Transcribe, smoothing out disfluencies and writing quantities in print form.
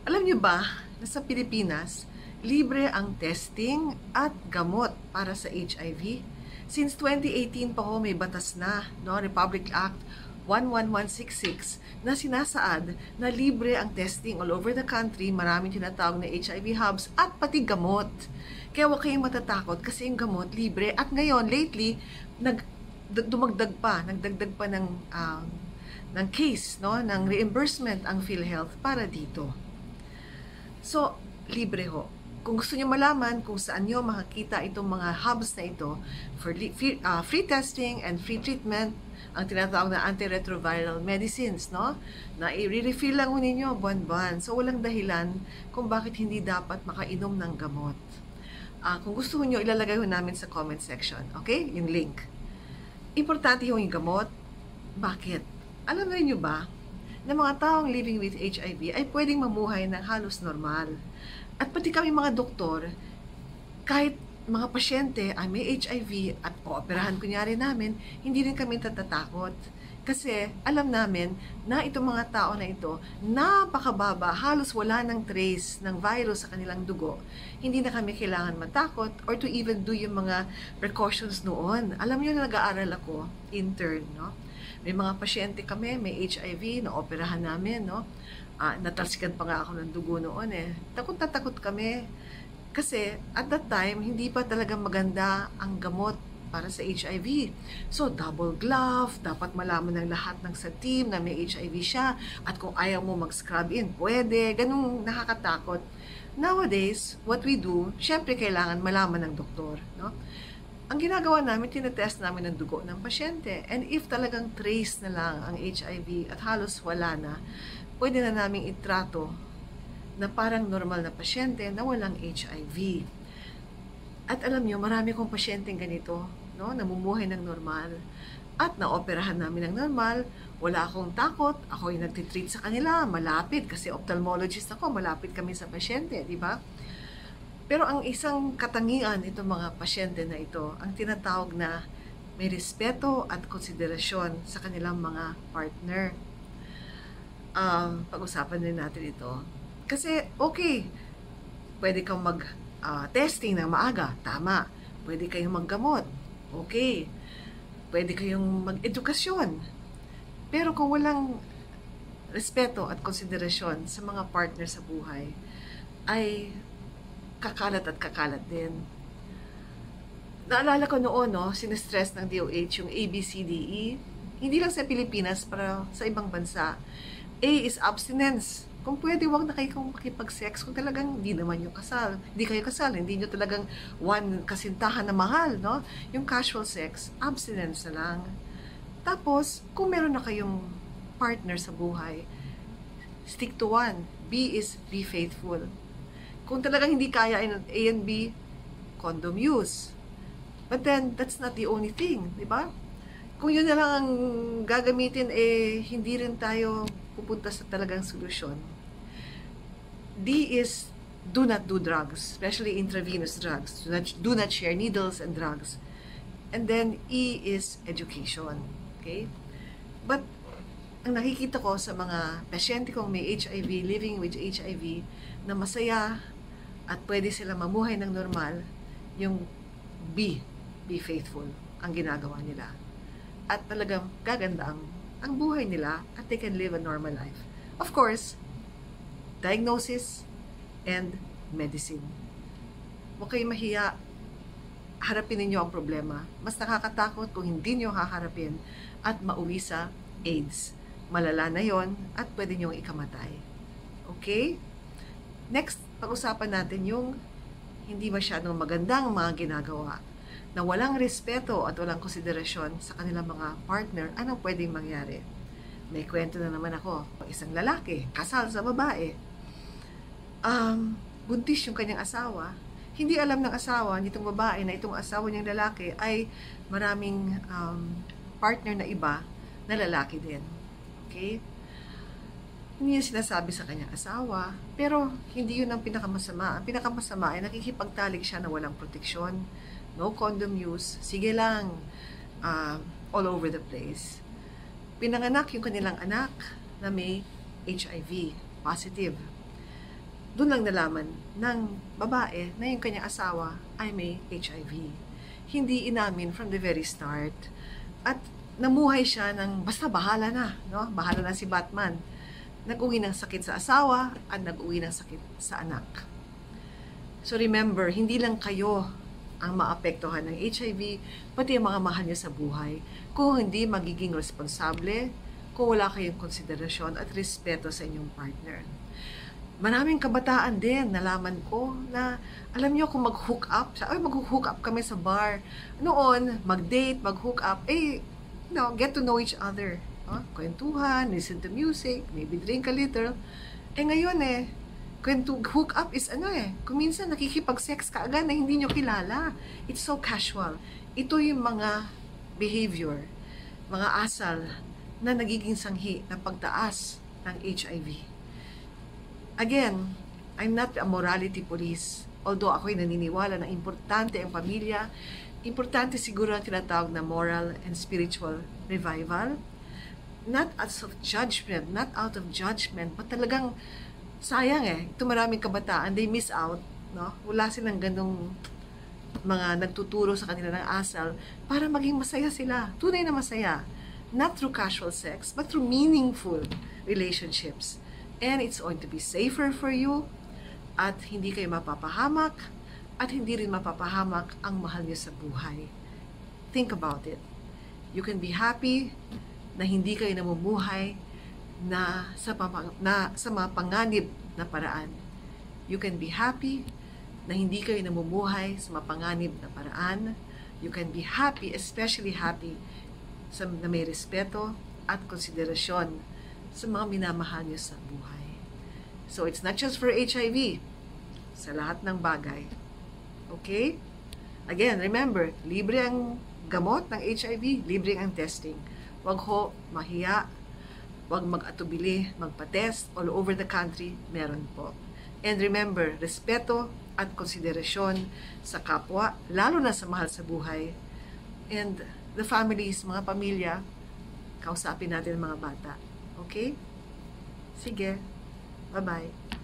Alam niyo ba na sa Pilipinas, libre ang testing at gamot para sa HIV? Since 2018 pa ho may batas na, no, Republic Act 11166 na sinasaad na libre ang testing all over the country, maraming tinatawag na HIV hubs at pati gamot. Kaya huwag kayong matatakot kasi yung gamot libre at ngayon lately nagdagdag pa ng case, no, ng reimbursement ang PhilHealth para dito. So, libre ho. Kung gusto niyo malaman kung saan niyo makakita itong mga hubs na ito for free testing and free treatment, ang tinatawag na antiretroviral medicines, no? Na i-refill lang ho ninyo buwan-buwan. So, walang dahilan kung bakit hindi dapat makainom ng gamot. Kung gusto niyo, ilalagay ho namin sa comment section. Okay? Yung link. Importante ho yung gamot. Bakit? Alam na niyo ba na mga taong living with HIV ay pwedeng mamuhay ng halos normal. At pati kami mga doktor, kahit mga pasyente ay may HIV at pooperahan kunyari namin, hindi rin kami tatatakot. Kasi alam namin na itong mga tao na ito, napakababa, halos wala ng trace ng virus sa kanilang dugo. Hindi na kami kailangan matakot or to even do yung mga precautions noon. Alam niyo na nag-aaral ako, intern, no? May mga pasyente kami, may HIV, na-operahan namin, no? Natalsikan pa nga ako ng dugo noon eh. Takot na takot kami. Kasi at that time, hindi pa talaga maganda ang gamot para sa HIV. So, double glove, dapat malaman ng lahat ng sa team na may HIV siya. At kung ayaw mo mag-scrub in, pwede. Ganun nakakatakot. Nowadays, what we do, syempre kailangan malaman ng doktor, no? Ang ginagawa namin, tinetest namin ng dugo ng pasyente. And if talagang trace na lang ang HIV at halos wala na, pwede na namin itrato na parang normal na pasyente na walang HIV. At alam nyo, marami kong pasyenteng ganito, no? Namumuhay ng normal. At naoperahan namin ng normal, wala akong takot, ako yung nagtitreat sa kanila, malapit, kasi ophthalmologist ako, malapit kami sa pasyente, di ba? Pero ang isang katangian itong mga pasyente na ito, ang tinatawag na may respeto at konsiderasyon sa kanilang mga partner. Pag-usapan din natin ito. Kasi, okay, pwede kang mag-testing ng maaga, tama. Pwede kayong maggamot, okay. Pwede kayong mag-edukasyon. Pero kung walang respeto at konsiderasyon sa mga partner sa buhay, ay kakalat at kakalat din. Naalala ko noon, no, sinistress ng DOH yung ABCDE. Hindi lang sa Pilipinas, pero sa ibang bansa. A is abstinence. Kung pwede, wag na kayo makipag-sex kung talagang hindi naman yung kasal. Hindi kayo kasal, hindi nyo talagang one kasintahan na mahal, no? Yung casual sex, abstinence na lang. Tapos, kung meron na kayong partner sa buhay, stick to one. B is be faithful. Kung talagang hindi kaya A and B, condom use. But then, that's not the only thing, di ba? Kung yun na lang ang gagamitin, hindi rin tayo pupunta sa talagang solusyon. D is do not do drugs, especially intravenous drugs. Do not share needles and drugs. And then, E is education. Okay? But, ang nakikita ko sa mga pasyente kong may HIV, living with HIV, na masaya at pwede sila mamuhay ng normal, yung be faithful ang ginagawa nila. At talagang gaganda ang buhay nila at they can live a normal life. Of course, diagnosis and medicine. Huwag kayong mahiya, harapin ninyo ang problema. Mas nakakatakot kung hindi nyo haharapin at mauwi sa AIDS. Malala na yon at pwede nyo ikamatay. Okay? Next, pag-usapan natin yung hindi masyadong magandang mga ginagawa na walang respeto at walang konsiderasyon sa kanilang mga partner. Anong pwedeng mangyari? May kwento na naman ako. Isang lalaki, kasal sa babae. Buntis yung kanyang asawa. Hindi alam ng asawa nitong babae na itong asawa niyang lalaki ay maraming partner na iba na lalaki din. Okay? Hindi niya sinasabi sa kanyang asawa, pero hindi yun ang pinakamasama. Ang pinakamasama ay nakikipagtalik siya na walang proteksyon, no condom use, sige lang, all over the place. Pinanganak yung kanilang anak na may HIV, positive. doon lang nalaman ng babae na yung kanyang asawa ay may HIV. Hindi inamin from the very start. At namuhay siya ng basta bahala na, no? Bahala na si Batman. Nag-uwi ng sakit sa asawa at nag-uwi ng sakit sa anak. So remember, hindi lang kayo ang maapektuhan ng HIV, pati ang mga mahal niyo sa buhay. Kung hindi magiging responsable, kung wala kayong konsiderasyon at respeto sa inyong partner. Maraming kabataan din, nalaman ko na, alam niyo kung mag-hook up, mag-hook up kami sa bar. Noon, mag-date, mag-hook up, get to know each other. Kwentuhan, listen to music, maybe drink a little. Ngayon hook up is kung minsan nakikipag-sex ka agad na hindi nyo kilala. It's so casual. Ito yung mga behavior, mga asal na nagiging sanghi ng pagtaas ng HIV. Again, I'm not a morality police. Although ako'y naniniwala na importante ang pamilya, importante siguro ang tinatawag na moral and spiritual revival. Not out of judgment, but talagang sayang ito maraming kabataan, they miss out, no? Wala silang ganung mga nagtuturo sa kanila ng asal para maging masaya sila. Tunay na masaya. Not through casual sex, but through meaningful relationships. And it's going to be safer for you at hindi kayo mapapahamak at hindi rin mapapahamak ang mahal niyo sa buhay. Think about it. You can be happy na hindi kayo namumuhay na sa mga panganib na paraan. You can be happy na hindi kayo namumuhay sa mga panganib na paraan. You can be happy, especially happy, na may respeto at konsiderasyon sa mga minamahal niyo sa buhay. So, it's not just for HIV. Sa lahat ng bagay. Okay? Again, remember, libre ang gamot ng HIV, libre ang testing. Huwag ho mahiya, huwag mag-atubili, magpa-test. All over the country, meron po. And remember, respeto at konsiderasyon sa kapwa, lalo na sa mahal sa buhay. And the families, mga pamilya, kausapin natin ang mga bata. Okay? Sige. Bye-bye.